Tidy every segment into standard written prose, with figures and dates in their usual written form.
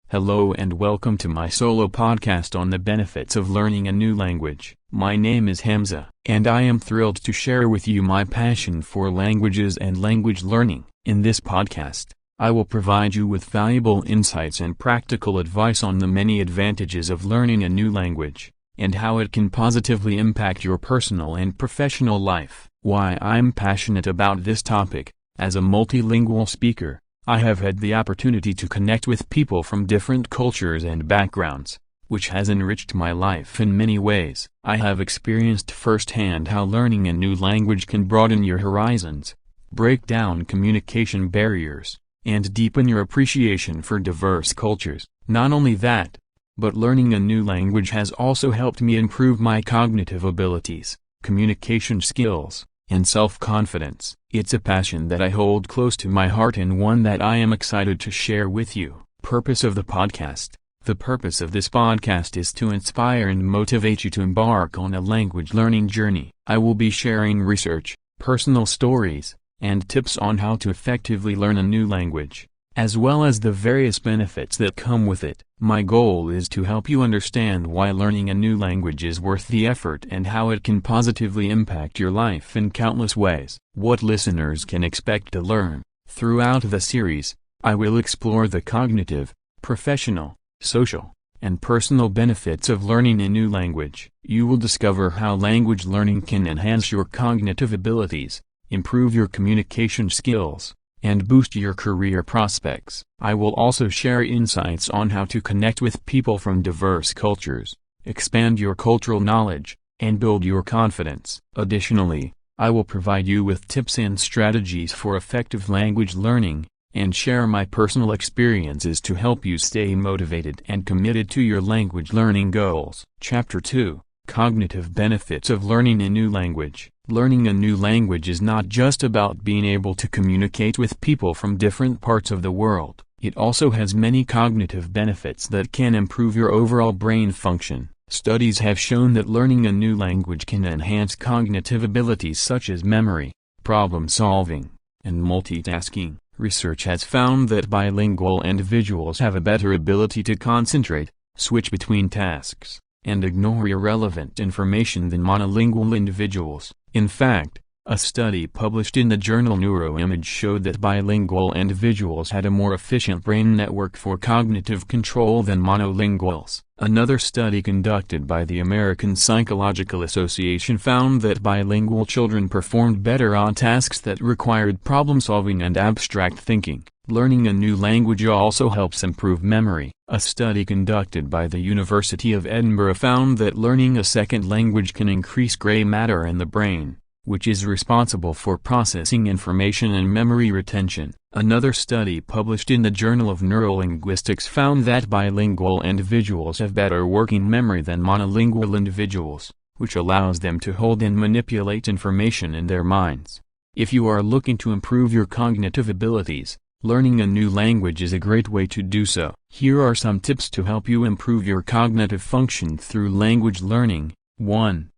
Hello and welcome to my solo podcast on the benefits of learning a new language. My name is Hamza, and I am thrilled to share with you my passion for languages and language learning. In this podcast, I will provide you with valuable insights and practical advice on the many advantages of learning a new language, and how it can positively impact your personal and professional life. Why I'm passionate about this topic: as a multilingual speaker, I have had the opportunity to connect with people from different cultures and backgrounds, which has enriched my life in many ways. I have experienced firsthand how learning a new language can broaden your horizons, break down communication barriers, and deepen your appreciation for diverse cultures. Not only that, but learning a new language has also helped me improve my cognitive abilities, communication skills, and self-confidence. It's a passion that I hold close to my heart and one that I am excited to share with you. Purpose of the podcast: the purpose of this podcast is to inspire and motivate you to embark on a language learning journey. I will be sharing research, personal stories, and tips on how to effectively learn a new language, as well as the various benefits that come with it. My goal is to help you understand why learning a new language is worth the effort and how it can positively impact your life in countless ways. What listeners can expect to learn. Throughout the series, I will explore the cognitive, professional, social, and personal benefits of learning a new language. You will discover how language learning can enhance your cognitive abilities, improve your communication skills, and boost your career prospects. I will also share insights on how to connect with people from diverse cultures, expand your cultural knowledge, and build your confidence. Additionally, I will provide you with tips and strategies for effective language learning, and share my personal experiences to help you stay motivated and committed to your language learning goals. Chapter 2: Cognitive Benefits of Learning a New Language. Learning a new language is not just about being able to communicate with people from different parts of the world. It also has many cognitive benefits that can improve your overall brain function. Studies have shown that learning a new language can enhance cognitive abilities such as memory, problem solving, and multitasking. Research has found that bilingual individuals have a better ability to concentrate, switch between tasks, and ignore irrelevant information than monolingual individuals. In fact, a study published in the journal Neuroimage showed that bilingual individuals had a more efficient brain network for cognitive control than monolinguals. Another study conducted by the American Psychological Association found that bilingual children performed better on tasks that required problem-solving and abstract thinking. Learning a new language also helps improve memory. A study conducted by the University of Edinburgh found that learning a second language can increase gray matter in the brain, which is responsible for processing information and memory retention. Another study published in the Journal of Neurolinguistics found that bilingual individuals have better working memory than monolingual individuals, which allows them to hold and manipulate information in their minds. If you are looking to improve your cognitive abilities, learning a new language is a great way to do so. Here are some tips to help you improve your cognitive function through language learning. 1.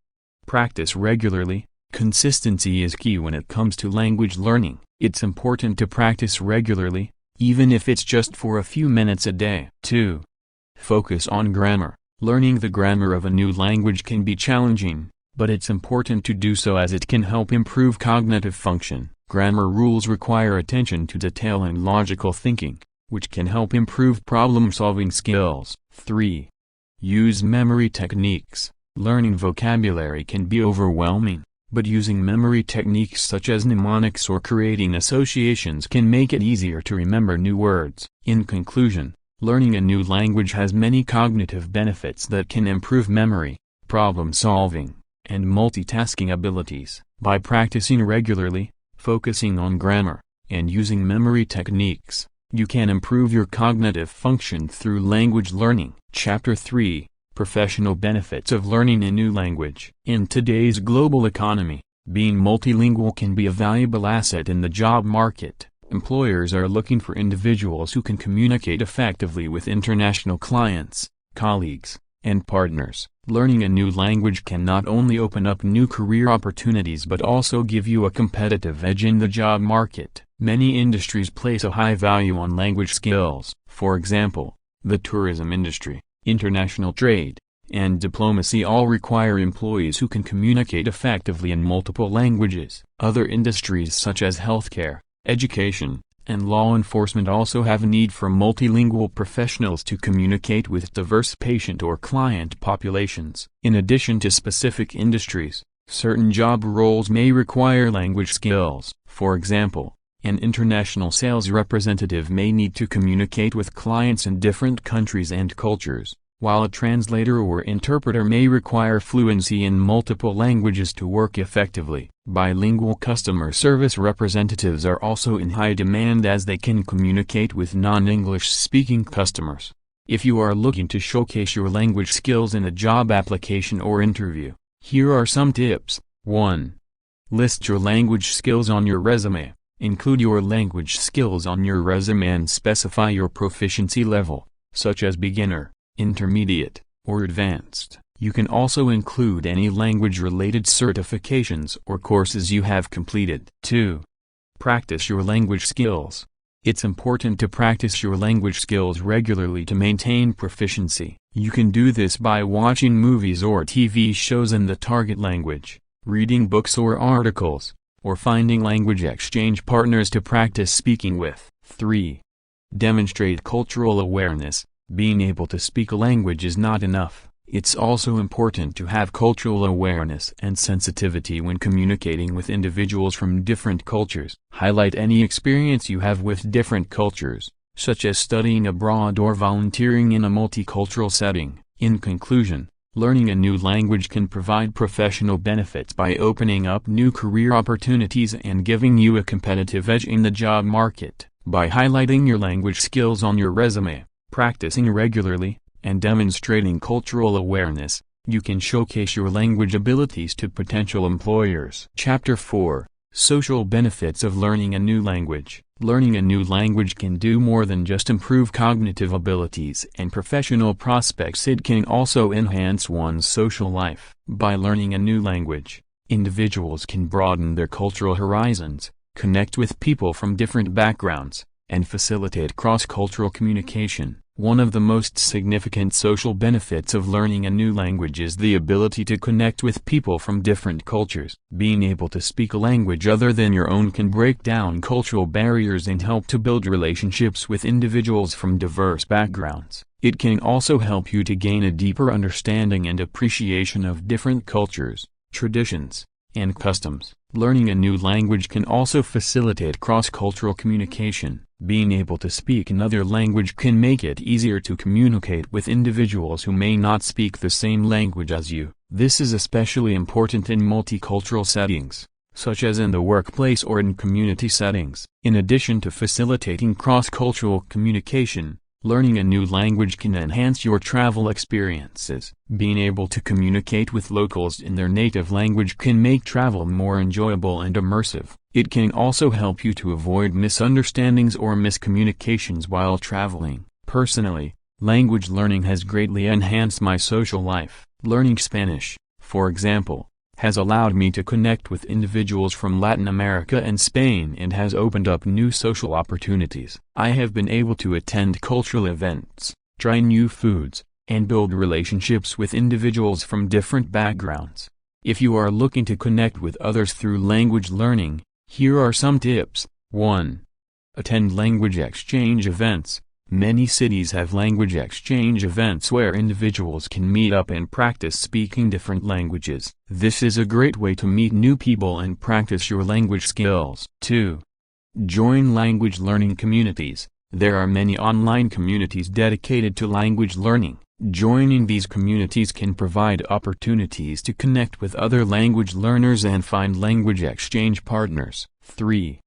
Practice regularly. Consistency is key when it comes to language learning. It's important to practice regularly, even if it's just for a few minutes a day. 2. Focus on grammar. Learning the grammar of a new language can be challenging, but it's important to do so as it can help improve cognitive function. Grammar rules require attention to detail and logical thinking, which can help improve problem-solving skills. 3. Use memory techniques. Learning vocabulary can be overwhelming, but using memory techniques such as mnemonics or creating associations can make it easier to remember new words. In conclusion, learning a new language has many cognitive benefits that can improve memory, problem-solving, and multitasking abilities. By practicing regularly, focusing on grammar, and using memory techniques, you can improve your cognitive function through language learning. Chapter 3: Professional Benefits of Learning a New Language. In today's global economy, being multilingual can be a valuable asset in the job market. Employers are looking for individuals who can communicate effectively with international clients, colleagues, and partners. Learning a new language can not only open up new career opportunities but also give you a competitive edge in the job market. Many industries place a high value on language skills. For example, The tourism industry, international trade, and diplomacy all require employees who can communicate effectively in multiple languages. Other industries such as healthcare, education, and law enforcement also have a need for multilingual professionals to communicate with diverse patient or client populations. In addition to specific industries, certain job roles may require language skills. For example, an international sales representative may need to communicate with clients in different countries and cultures, while a translator or interpreter may require fluency in multiple languages to work effectively. Bilingual customer service representatives are also in high demand as they can communicate with non-English speaking customers. If you are looking to showcase your language skills in a job application or interview, here are some tips. 1. List your language skills on your resume. Include your language skills on your resume and specify your proficiency level, such as beginner, intermediate, or advanced. You can also include any language-related certifications or courses you have completed. 2. Practice your language skills. It's important to practice your language skills regularly to maintain proficiency. You can do this by watching movies or TV shows in the target language, reading books or articles, or finding language exchange partners to practice speaking with. 3. Demonstrate cultural awareness. Being able to speak a language is not enough. It's also important to have cultural awareness and sensitivity when communicating with individuals from different cultures. Highlight any experience you have with different cultures, such as studying abroad or volunteering in a multicultural setting. In conclusion, learning a new language can provide professional benefits by opening up new career opportunities and giving you a competitive edge in the job market. By highlighting your language skills on your resume, practicing regularly, and demonstrating cultural awareness, you can showcase your language abilities to potential employers. Chapter 4. Social benefits of learning a new language. Learning a new language can do more than just improve cognitive abilities and professional prospects. It can also enhance one's social life. By learning a new language, individuals can broaden their cultural horizons, connect with people from different backgrounds, and facilitate cross-cultural communication. One of the most significant social benefits of learning a new language is the ability to connect with people from different cultures. Being able to speak a language other than your own can break down cultural barriers and help to build relationships with individuals from diverse backgrounds. It can also help you to gain a deeper understanding and appreciation of different cultures, traditions, and customs. Learning a new language can also facilitate cross-cultural communication. Being able to speak another language can make it easier to communicate with individuals who may not speak the same language as you. This is especially important in multicultural settings, such as in the workplace or in community settings. In addition to facilitating cross-cultural communication, learning a new language can enhance your travel experiences. Being able to communicate with locals in their native language can make travel more enjoyable and immersive. It can also help you to avoid misunderstandings or miscommunications while traveling. Personally, language learning has greatly enhanced my social life. Learning Spanish, for example, has allowed me to connect with individuals from Latin America and Spain and has opened up new social opportunities. I have been able to attend cultural events, try new foods, and build relationships with individuals from different backgrounds. If you are looking to connect with others through language learning, here are some tips. 1. Attend language exchange events. Many cities have language exchange events where individuals can meet up and practice speaking different languages. This is a great way to meet new people and practice your language skills. 2. Join language learning communities. There are many online communities dedicated to language learning. Joining these communities can provide opportunities to connect with other language learners and find language exchange partners. 3.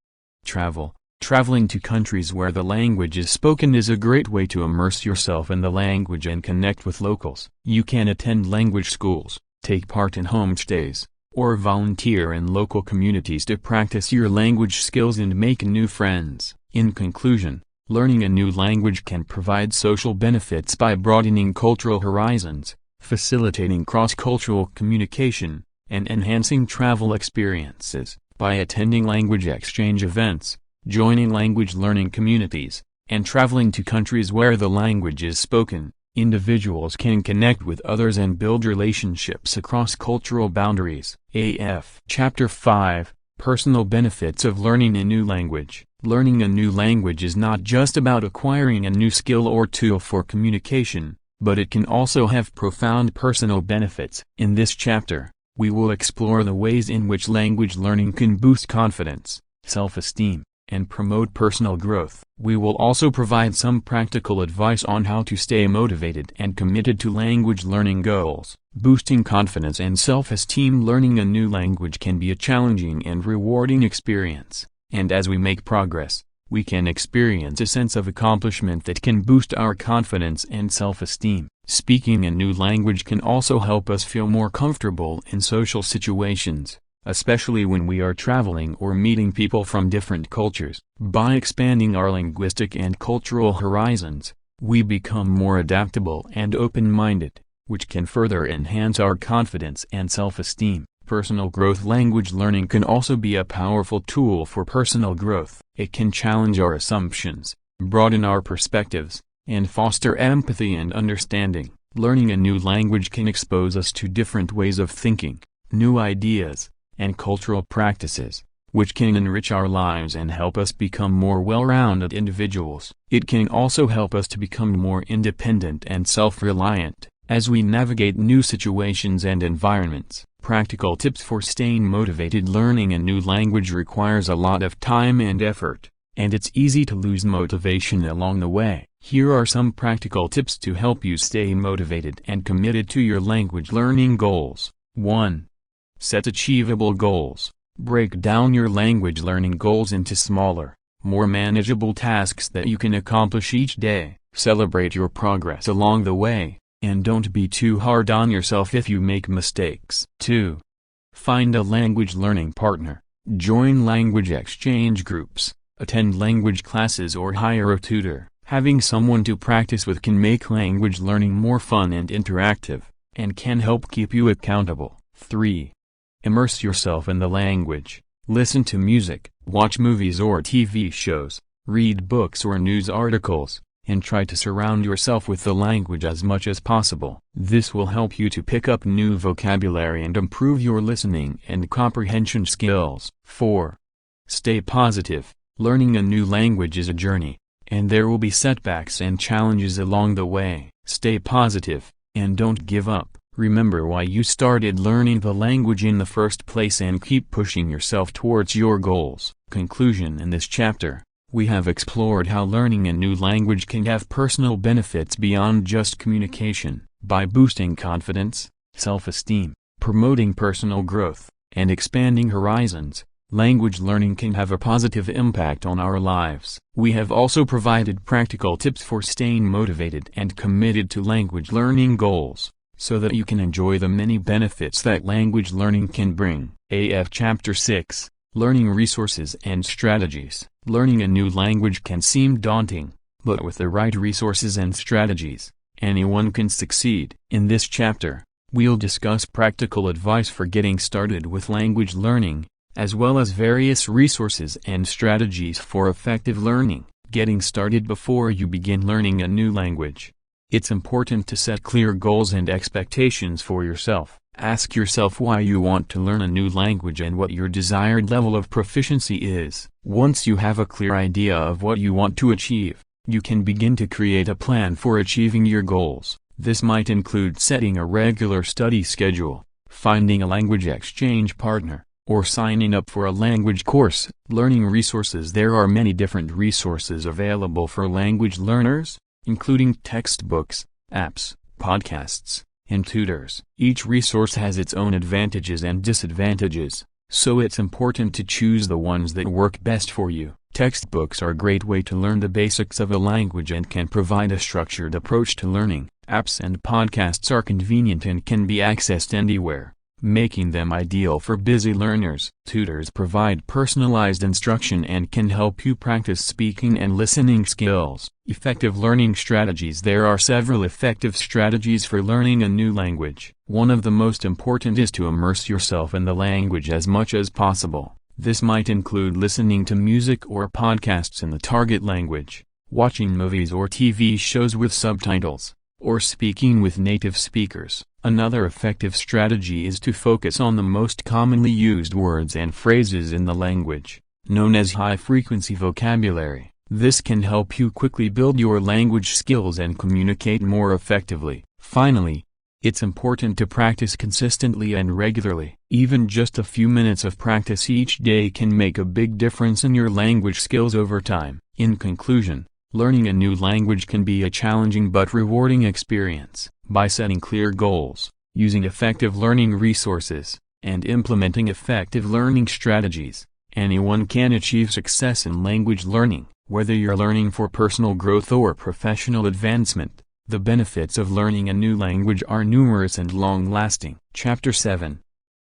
Travel. Traveling to countries where the language is spoken is a great way to immerse yourself in the language and connect with locals. You can attend language schools, take part in homestays, or volunteer in local communities to practice your language skills and make new friends. In conclusion, learning a new language can provide social benefits by broadening cultural horizons, facilitating cross-cultural communication, and enhancing travel experiences. By attending language exchange events, joining language learning communities, and traveling to countries where the language is spoken, individuals can connect with others and build relationships across cultural boundaries. AF. Chapter 5, Personal Benefits of Learning a New Language. Learning a new language is not just about acquiring a new skill or tool for communication, but it can also have profound personal benefits. In this chapter, we will explore the ways in which language learning can boost confidence, self-esteem, and promote personal growth. We will also provide some practical advice on how to stay motivated and committed to language learning goals. Boosting confidence and self-esteem. Learning a new language can be a challenging and rewarding experience, and as we make progress, we can experience a sense of accomplishment that can boost our confidence and self-esteem. Speaking a new language can also help us feel more comfortable in social situations, especially when we are traveling or meeting people from different cultures. By expanding our linguistic and cultural horizons, we become more adaptable and open-minded, which can further enhance our confidence and self-esteem. Personal growth. Language learning can also be a powerful tool for personal growth. It can challenge our assumptions, broaden our perspectives, and foster empathy and understanding. Learning a new language can expose us to different ways of thinking, new ideas, and cultural practices, which can enrich our lives and help us become more well-rounded individuals. It can also help us to become more independent and self-reliant as we navigate new situations and environments. Practical tips for staying motivated. Learning a new language requires a lot of time and effort, and it's easy to lose motivation along the way. Here are some practical tips to help you stay motivated and committed to your language learning goals. 1. Set achievable goals. Break down your language learning goals into smaller, more manageable tasks that you can accomplish each day. Celebrate your progress along the way, and don't be too hard on yourself if you make mistakes. 2. Find a language learning partner. Join language exchange groups, attend language classes, or hire a tutor. Having someone to practice with can make language learning more fun and interactive, and can help keep you accountable. 3. Immerse yourself in the language. Listen to music, watch movies or TV shows, read books or news articles, and try to surround yourself with the language as much as possible. This will help you to pick up new vocabulary and improve your listening and comprehension skills. 4. Stay positive. Learning a new language is a journey, and there will be setbacks and challenges along the way. Stay positive, and don't give up. Remember why you started learning the language in the first place and keep pushing yourself towards your goals. Conclusion. In this chapter, we have explored how learning a new language can have personal benefits beyond just communication. By boosting confidence, self-esteem, promoting personal growth, and expanding horizons, language learning can have a positive impact on our lives. We have also provided practical tips for staying motivated and committed to language learning goals, so that you can enjoy the many benefits that language learning can bring. AF Chapter 6, Learning Resources and Strategies. Learning a new language can seem daunting, but with the right resources and strategies, anyone can succeed. In this chapter, we'll discuss practical advice for getting started with language learning, as well as various resources and strategies for effective learning. Getting started. Before you begin learning a new language, it's important to set clear goals and expectations for yourself. Ask yourself why you want to learn a new language and what your desired level of proficiency is. Once you have a clear idea of what you want to achieve, you can begin to create a plan for achieving your goals. This might include setting a regular study schedule, finding a language exchange partner, or signing up for a language course. Learning resources. There are many different resources available for language learners, including textbooks, apps, podcasts, and tutors. Each resource has its own advantages and disadvantages, so it's important to choose the ones that work best for you. Textbooks are a great way to learn the basics of a language and can provide a structured approach to learning. Apps and podcasts are convenient and can be accessed anywhere, making them ideal for busy learners. Tutors provide personalized instruction and can help you practice speaking and listening skills. Effective learning strategies. There are several effective strategies for learning a new language. One of the most important is to immerse yourself in the language as much as possible. This might include listening to music or podcasts in the target language, watching movies or TV shows with subtitles, or speaking with native speakers. Another effective strategy is to focus on the most commonly used words and phrases in the language, known as high-frequency vocabulary. This can help you quickly build your language skills and communicate more effectively. Finally, it's important to practice consistently and regularly. Even just a few minutes of practice each day can make a big difference in your language skills over time. In conclusion, learning a new language can be a challenging but rewarding experience. By setting clear goals, using effective learning resources, and implementing effective learning strategies, anyone can achieve success in language learning. Whether you're learning for personal growth or professional advancement, the benefits of learning a new language are numerous and long-lasting. Chapter 7.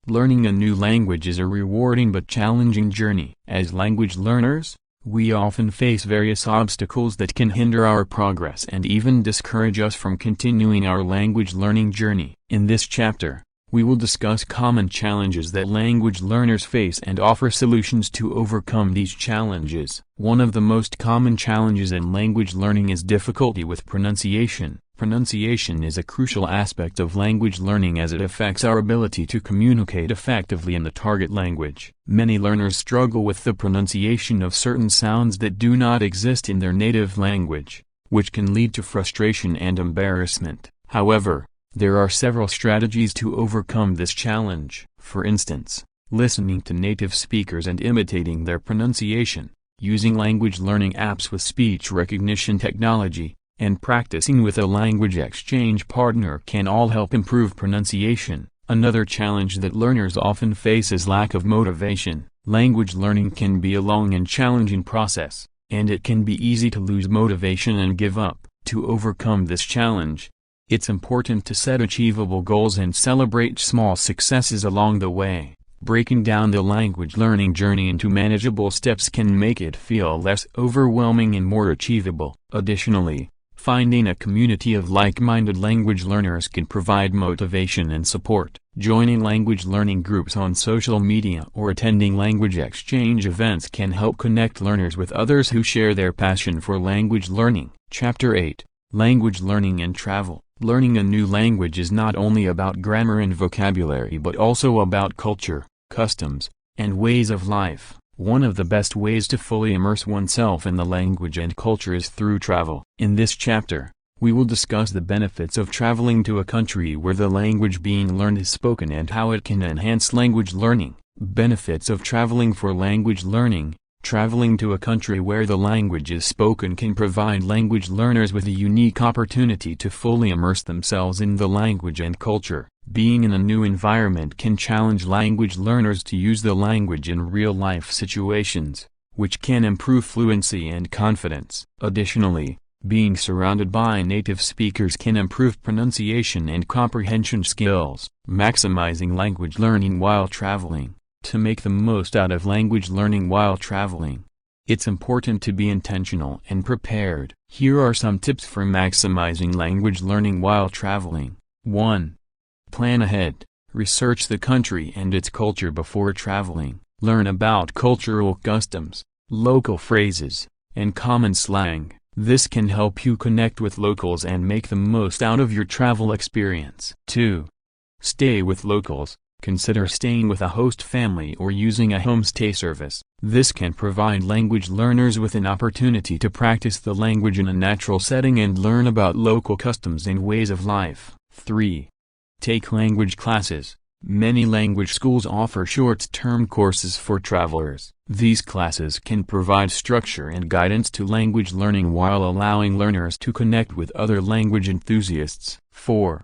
Learning a new language is a rewarding but challenging journey. As language learners, we often face various obstacles that can hinder our progress and even discourage us from continuing our language learning journey. In this chapter, we will discuss common challenges that language learners face and offer solutions to overcome these challenges. One of the most common challenges in language learning is difficulty with pronunciation. Pronunciation is a crucial aspect of language learning as it affects our ability to communicate effectively in the target language. Many learners struggle with the pronunciation of certain sounds that do not exist in their native language, which can lead to frustration and embarrassment. However, there are several strategies to overcome this challenge. For instance, listening to native speakers and imitating their pronunciation, using language learning apps with speech recognition technology, and practicing with a language exchange partner can all help improve pronunciation. Another challenge that learners often face is lack of motivation. Language learning can be a long and challenging process, and it can be easy to lose motivation and give up. To overcome this challenge, it's important to set achievable goals and celebrate small successes along the way. Breaking down the language learning journey into manageable steps can make it feel less overwhelming and more achievable. Additionally, finding a community of like-minded language learners can provide motivation and support. Joining language learning groups on social media or attending language exchange events can help connect learners with others who share their passion for language learning. Chapter 8. Language Learning and Travel. Learning a new language is not only about grammar and vocabulary but also about culture, customs, and ways of life. One of the best ways to fully immerse oneself in the language and culture is through travel. In this chapter, we will discuss the benefits of traveling to a country where the language being learned is spoken and how it can enhance language learning. Benefits of traveling for language learning. Traveling to a country where the language is spoken can provide language learners with a unique opportunity to fully immerse themselves in the language and culture. Being in a new environment can challenge language learners to use the language in real-life situations, which can improve fluency and confidence. Additionally, being surrounded by native speakers can improve pronunciation and comprehension skills. Maximizing language learning while traveling. To make the most out of language learning while traveling, it's important to be intentional and prepared. Here are some tips for maximizing language learning while traveling. 1. Plan ahead. Research the country and its culture before traveling. Learn about cultural customs, local phrases, and common slang. This can help you connect with locals and make the most out of your travel experience. 2. Stay with locals. Consider staying with a host family or using a homestay service. This can provide language learners with an opportunity to practice the language in a natural setting and learn about local customs and ways of life. 3. Take language classes. Many language schools offer short-term courses for travelers. These classes can provide structure and guidance to language learning while allowing learners to connect with other language enthusiasts. 4.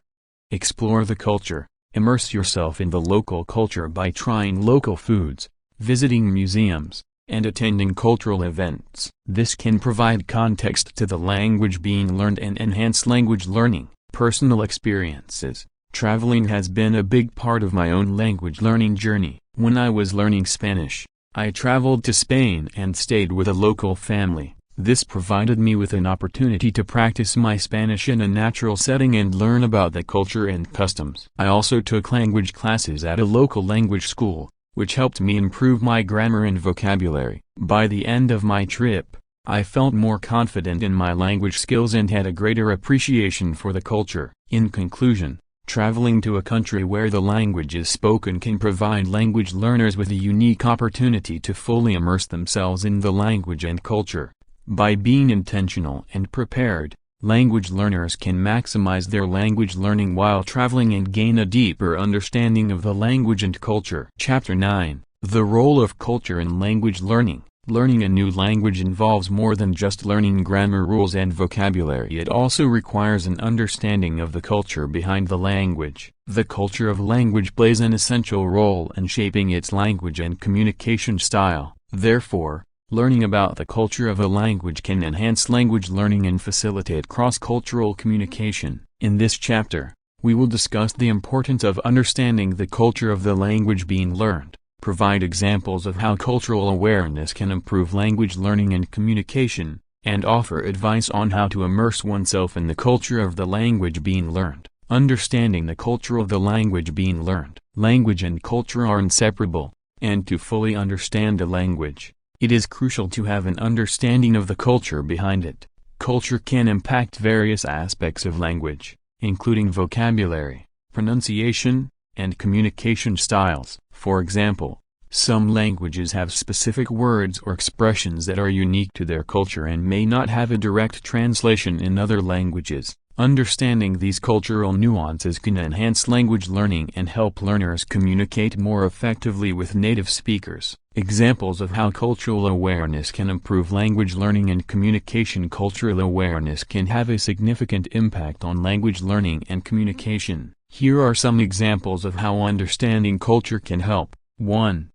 Explore the culture. Immerse yourself in the local culture by trying local foods, visiting museums, and attending cultural events. This can provide context to the language being learned and enhance language learning. Personal experiences. Traveling has been a big part of my own language learning journey. When I was learning Spanish, I traveled to Spain and stayed with a local family. This provided me with an opportunity to practice my Spanish in a natural setting and learn about the culture and customs. I also took language classes at a local language school, which helped me improve my grammar and vocabulary. By the end of my trip, I felt more confident in my language skills and had a greater appreciation for the culture. In conclusion, traveling to a country where the language is spoken can provide language learners with a unique opportunity to fully immerse themselves in the language and culture. By being intentional and prepared, language learners can maximize their language learning while traveling and gain a deeper understanding of the language and culture. Chapter 9: The Role of Culture in Language Learning. Learning a new language involves more than just learning grammar rules and vocabulary. It also requires an understanding of the culture behind the language. The culture of language plays an essential role in shaping its language and communication style. Therefore, learning about the culture of a language can enhance language learning and facilitate cross-cultural communication. In this chapter, we will discuss the importance of understanding the culture of the language being learned, provide examples of how cultural awareness can improve language learning and communication, and offer advice on how to immerse oneself in the culture of the language being learned. Understanding the culture of the language being learned. Language and culture are inseparable, and to fully understand a language, it is crucial to have an understanding of the culture behind it. Culture can impact various aspects of language, including vocabulary, pronunciation, and communication styles. For example, some languages have specific words or expressions that are unique to their culture and may not have a direct translation in other languages. Understanding these cultural nuances can enhance language learning and help learners communicate more effectively with native speakers. Examples of how cultural awareness can improve language learning and communication. Cultural awareness can have a significant impact on language learning and communication. Here are some examples of how understanding culture can help. 1.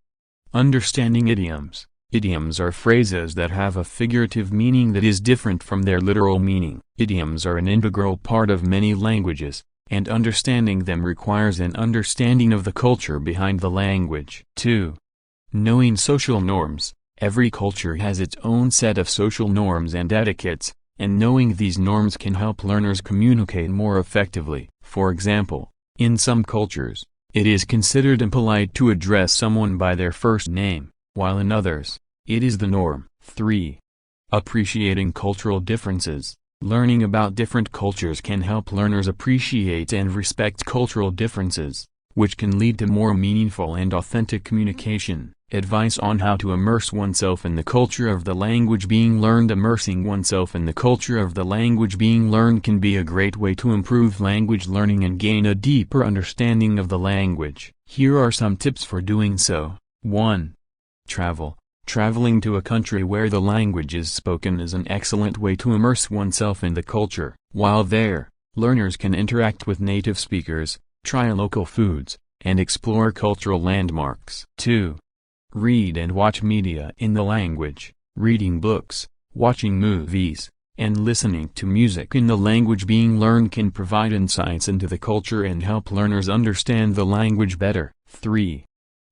Understanding idioms. Idioms are phrases that have a figurative meaning that is different from their literal meaning. Idioms are an integral part of many languages, and understanding them requires an understanding of the culture behind the language. 2. Knowing social norms. Every culture has its own set of social norms and etiquettes, and knowing these norms can help learners communicate more effectively. For example, in some cultures, it is considered impolite to address someone by their first name, while in others, it is the norm. 3. Appreciating cultural differences. Learning about different cultures can help learners appreciate and respect cultural differences, which can lead to more meaningful and authentic communication. Advice on how to immerse oneself in the culture of the language being learned. Immersing oneself in the culture of the language being learned can be a great way to improve language learning and gain a deeper understanding of the language. Here are some tips for doing so. 1. Travel. Traveling to a country where the language is spoken is an excellent way to immerse oneself in the culture. While there, learners can interact with native speakers, try local foods, and explore cultural landmarks. 2. Read and watch media in the language. Reading books, watching movies, and listening to music in the language being learned can provide insights into the culture and help learners understand the language better. 3.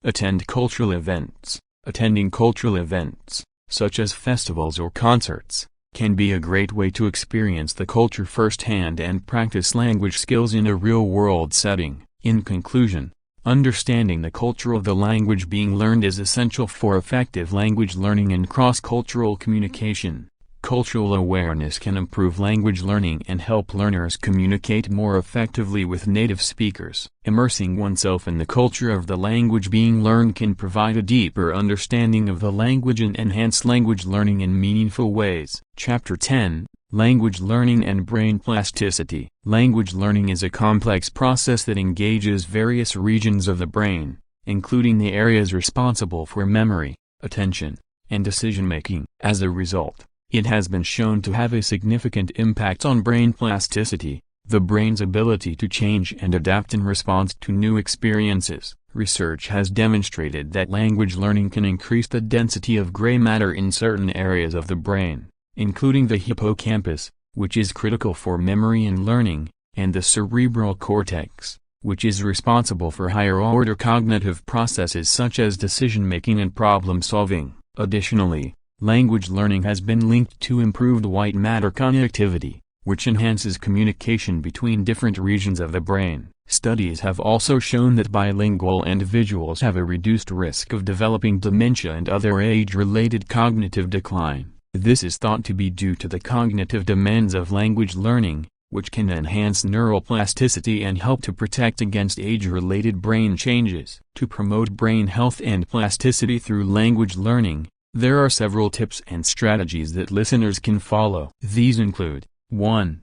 Attend cultural events. Attending cultural events, such as festivals or concerts, can be a great way to experience the culture firsthand and practice language skills in a real-world setting. In conclusion, understanding the culture of the language being learned is essential for effective language learning and cross-cultural communication. Cultural awareness can improve language learning and help learners communicate more effectively with native speakers. Immersing oneself in the culture of the language being learned can provide a deeper understanding of the language and enhance language learning in meaningful ways. Chapter 10: Language Learning and Brain Plasticity. Language learning is a complex process that engages various regions of the brain, including the areas responsible for memory, attention, and decision-making. As a result, it has been shown to have a significant impact on brain plasticity, the brain's ability to change and adapt in response to new experiences. Research has demonstrated that language learning can increase the density of gray matter in certain areas of the brain, including the hippocampus, which is critical for memory and learning, and the cerebral cortex, which is responsible for higher-order cognitive processes such as decision-making and problem-solving. Additionally, language learning has been linked to improved white matter connectivity, which enhances communication between different regions of the brain. Studies have also shown that bilingual individuals have a reduced risk of developing dementia and other age-related cognitive decline. This is thought to be due to the cognitive demands of language learning, which can enhance neural plasticity and help to protect against age-related brain changes. To promote brain health and plasticity through language learning, there are several tips and strategies that listeners can follow. These include: 1.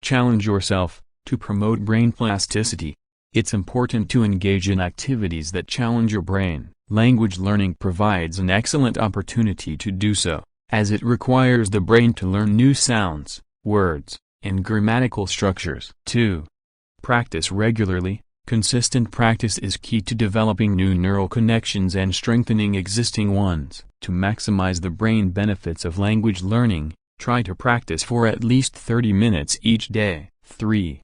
Challenge yourself. To promote brain plasticity, it's important to engage in activities that challenge your brain. Language learning provides an excellent opportunity to do so, as it requires the brain to learn new sounds, words, and grammatical structures. 2. Practice regularly. Consistent practice is key to developing new neural connections and strengthening existing ones. To maximize the brain benefits of language learning, try to practice for at least 30 minutes each day. 3.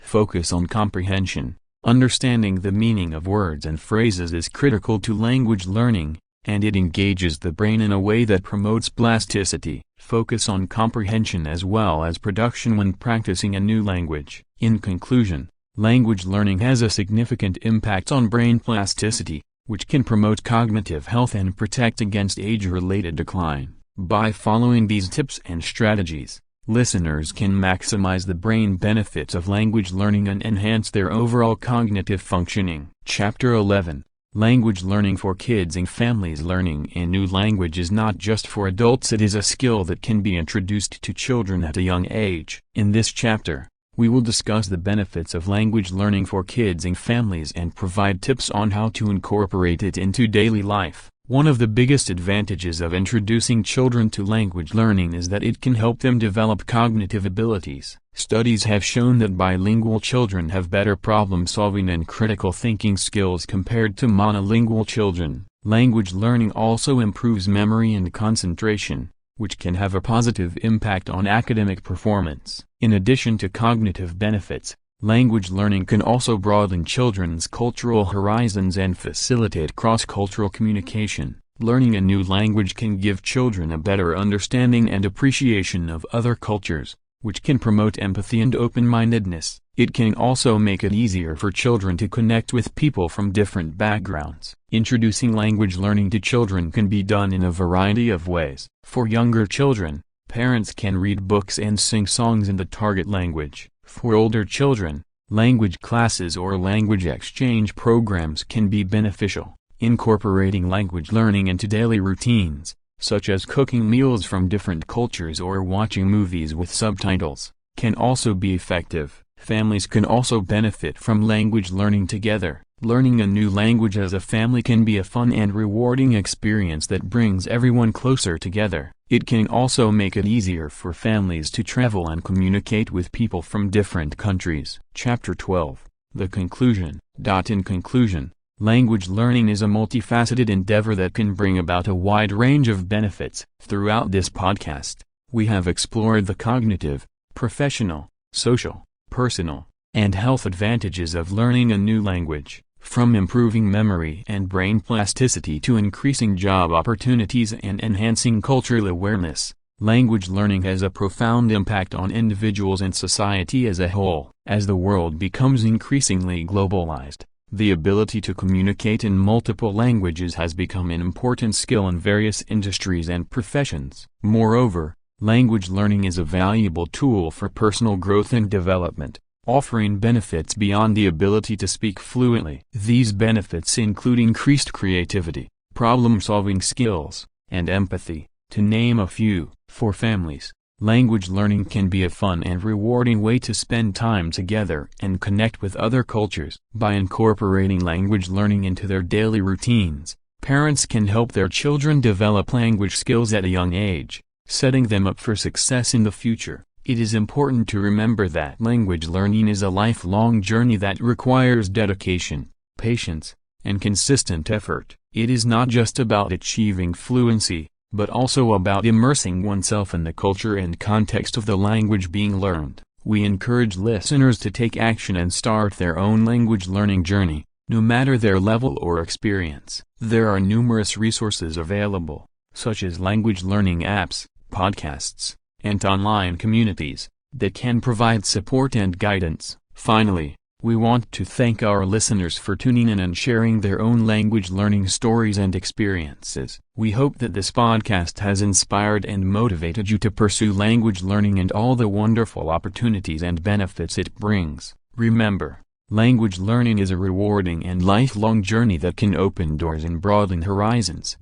Focus on comprehension. Understanding the meaning of words and phrases is critical to language learning, and it engages the brain in a way that promotes plasticity. Focus on comprehension as well as production when practicing a new language. In conclusion, language learning has a significant impact on brain plasticity, which can promote cognitive health and protect against age-related decline. By following these tips and strategies, listeners can maximize the brain benefits of language learning and enhance their overall cognitive functioning. Chapter 11. Language learning for kids and families. Learning a new language is not just for adults, it is a skill that can be introduced to children at a young age. In this chapter, we will discuss the benefits of language learning for kids and families and provide tips on how to incorporate it into daily life. One of the biggest advantages of introducing children to language learning is that it can help them develop cognitive abilities. Studies have shown that bilingual children have better problem-solving and critical thinking skills compared to monolingual children. Language learning also improves memory and concentration, which can have a positive impact on academic performance. In addition to cognitive benefits, language learning can also broaden children's cultural horizons and facilitate cross-cultural communication. Learning a new language can give children a better understanding and appreciation of other cultures, which can promote empathy and open-mindedness. It can also make it easier for children to connect with people from different backgrounds. Introducing language learning to children can be done in a variety of ways. For younger children, parents can read books and sing songs in the target language. For older children, language classes or language exchange programs can be beneficial. Incorporating language learning into daily routines, such as cooking meals from different cultures or watching movies with subtitles, can also be effective. Families can also benefit from language learning together. Learning a new language as a family can be a fun and rewarding experience that brings everyone closer together. It can also make it easier for families to travel and communicate with people from different countries. Chapter 12. The Conclusion. In conclusion, language learning is a multifaceted endeavor that can bring about a wide range of benefits. Throughout this podcast, we have explored the cognitive, professional, social, personal, and health advantages of learning a new language. From improving memory and brain plasticity to increasing job opportunities and enhancing cultural awareness, language learning has a profound impact on individuals and society as a whole. As the world becomes increasingly globalized, the ability to communicate in multiple languages has become an important skill in various industries and professions. Moreover, language learning is a valuable tool for personal growth and development, offering benefits beyond the ability to speak fluently. These benefits include increased creativity, problem-solving skills, and empathy, to name a few. For families, language learning can be a fun and rewarding way to spend time together and connect with other cultures. By incorporating language learning into their daily routines, parents can help their children develop language skills at a young age, setting them up for success in the future. It is important to remember that language learning is a lifelong journey that requires dedication, patience, and consistent effort. It is not just about achieving fluency, but also about immersing oneself in the culture and context of the language being learned. We encourage listeners to take action and start their own language learning journey, no matter their level or experience. There are numerous resources available, such as language learning apps, podcasts, and online communities, that can provide support and guidance. Finally, We want to thank our listeners for tuning in and sharing their own language learning stories and experiences. We hope that this podcast has inspired and motivated you to pursue language learning and all the wonderful opportunities and benefits it brings. Remember, language learning is a rewarding and lifelong journey that can open doors and broaden horizons.